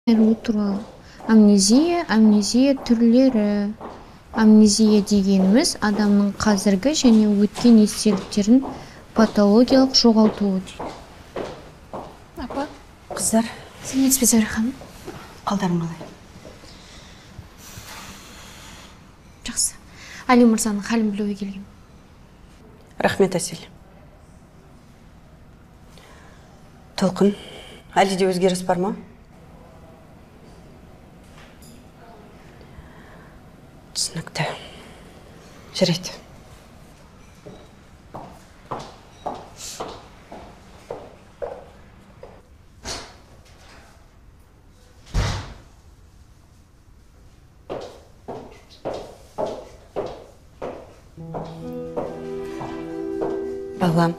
туралы. Амнезия түрлері. Амнезия дегеніміз адамның қазіргі және өткен естеліктерін патологиялық жоғалтуы дейді. Апа, қыздар, Сәлеметсіз бе, Зәуре ханым? қалдарың қалай? Жақсы. Али мырзаның халін білуге келгем. Рахмет, Әсел. Толқын, Әлиде өзгеріс бар ма? Түсінікті. Жүреді. Балам.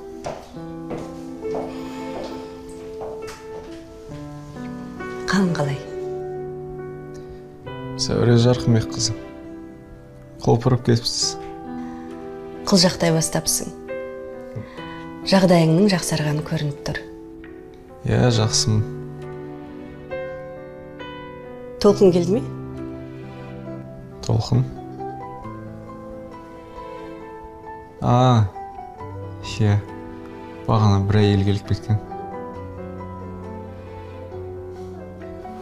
Қалың қалай? Зәуре Жарқынбек қызы. Құлпырып кетіпсіз. Қылжақтай бастапсың. Жағдайыңның жақсарғаны көрініп тұр. Я, жақсымын. Толқын келді ме? Толқын? Иә. Бағана бір әйел келіп кеткен.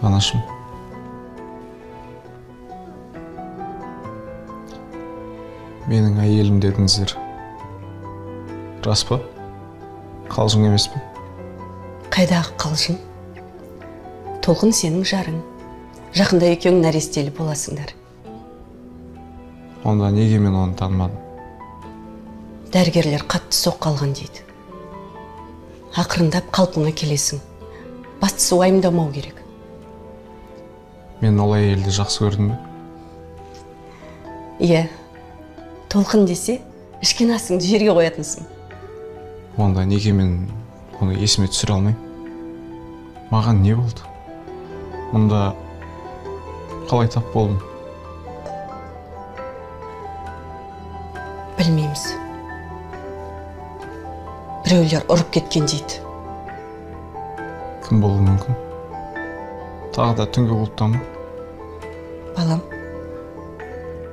Анашым. Менің әйелім дедіңіздер. Рас па? Қалжың емес пе? Қайдағы қалжың? Толқын сенің жарың. Жақында екеуің нәрестелі боласыңдар. Онда неге мен оны танымадым? Дәрігерлер қатты соққы алған дейді. Ақырындап қалпыңа келесің. Бастысы уайымдамау керек. Мен ол әйелді жақсы көрдім бе? Иә. Толқын десе, ішкен асыңды жерге қоятынсың. Онда неге мен оны есіме түсіре алмайм? Маған не болды? Мұнда қалай тап болдым? Білмейміз. Біреулер ұрып кеткен дейді. Кім болуы мүмкін? Тағы да түнгі клубта ма? Балам,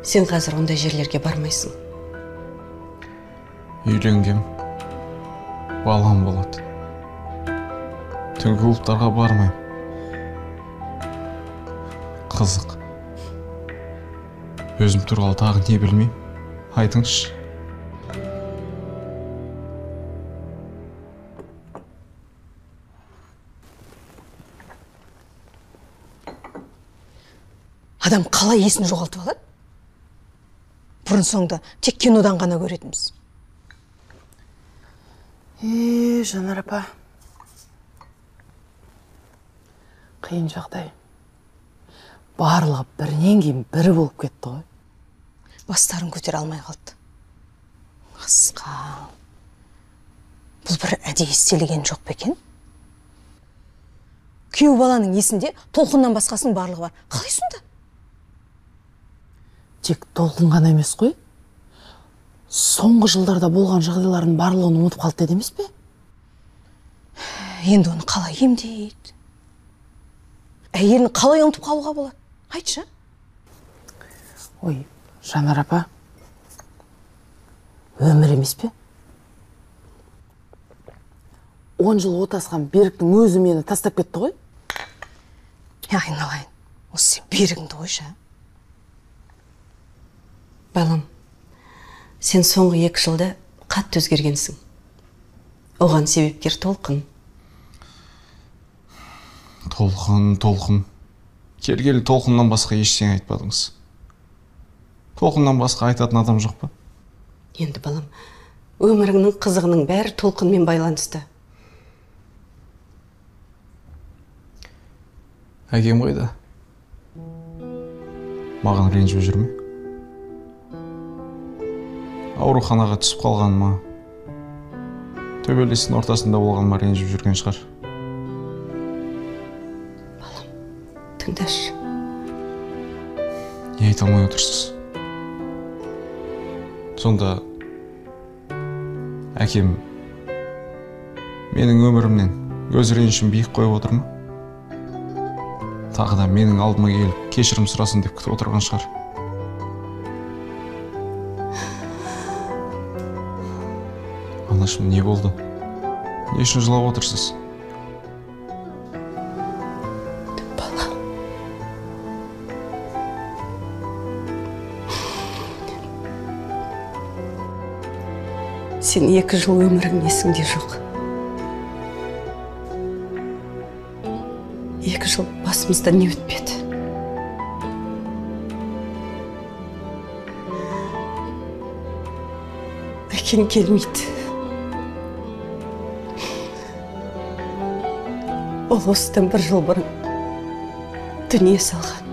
сен қазір ондай жерлерге бармайсың. Үйленгем. Балам болады. Түнгі клубтарға бармайм. Қызық. Өзім туралы тағы не білмейм? Айтыңызшы. Адам қалай есін жоғалтып алады? Бұрын соңды тек кинодан ғана көретінбіз. Жанар апа. Қиын жағдай. Барлығы бірінен кейін бірі болып кетті ғой. Бастарын көтере алмай қалды. Қысқа. Бұл бір әдейі істелеген жоқ па екен? Күйеу баланың есінде Толқыннан басқасының барлығы бар. Қалай сонда? Тек Толқын ғана емес қой. Соңғы жылдарда болған жағдайлардың барлығын ұмытып қалды деді емес пе? Енді оны қалай емдейді? Әйелін қалай ұмытып қалуға болады? Айтшы. Ой, Жанар апа. Өмір емес пе? 10 жыл отасқан Беріктің өзі мені тастап кетті ғой. Айналайын. Осы сен Берігіңді қойшы. Балам, сен соңғы 2 жылда қатты өзгергенсің. Оған себепкер Толқын. Толқын. Келгелі Толқыннан басқа ештеңе айтпадыңыз. Толқыннан басқа айтатын адам жоқ па? Енді балам, өміріңнің қызығының бәрі Толқынмен байланысты. Әкем қайда? Маған ренжіп жүр ме? Ауруханаға түсіп қалған ма? Төбелестің ортасында болған ма ренжіп жүрген шығар? Балам, тыңдашы. Не айта алмай отырсыз? Сонда әкем менің өмірімнен өз ренішін биік қойып отыр ма? тағы да менің алдыма келіп кешірім сұрасын деп күтіп отырған шығар. Анашым, не болды? Не үшін жылап отырсыз? Балам. Сен 2 жыл өмірің есіңде жоқ. 2 жыл басымыздан не өтпеді? Әкең келмейді. Ол осыдан 1 жыл бұрын дүние салған.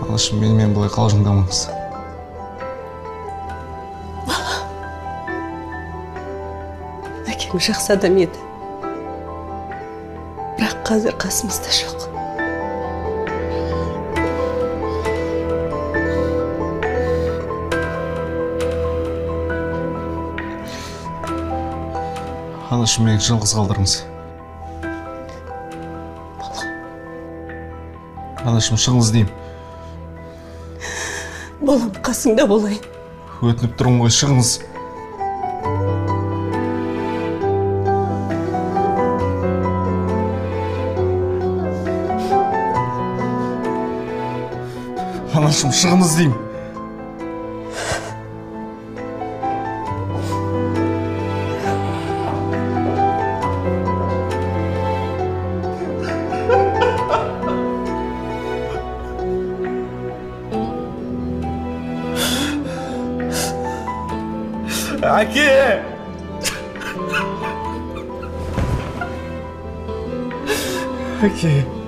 Анашым, менімен бұлай қалжыңдамаңыз. Әкең жақсы адам еді. Бірақ қазір қасымызда жоқ. Анашым, мені жалғыз қалдырыңыз. Анашым, шығыңыз деймін. Балам, қасыңда болайын. Өтініп тұрмын ғой, шығыңыз. Анашым, шығыңыз деймін. Әке! Әке!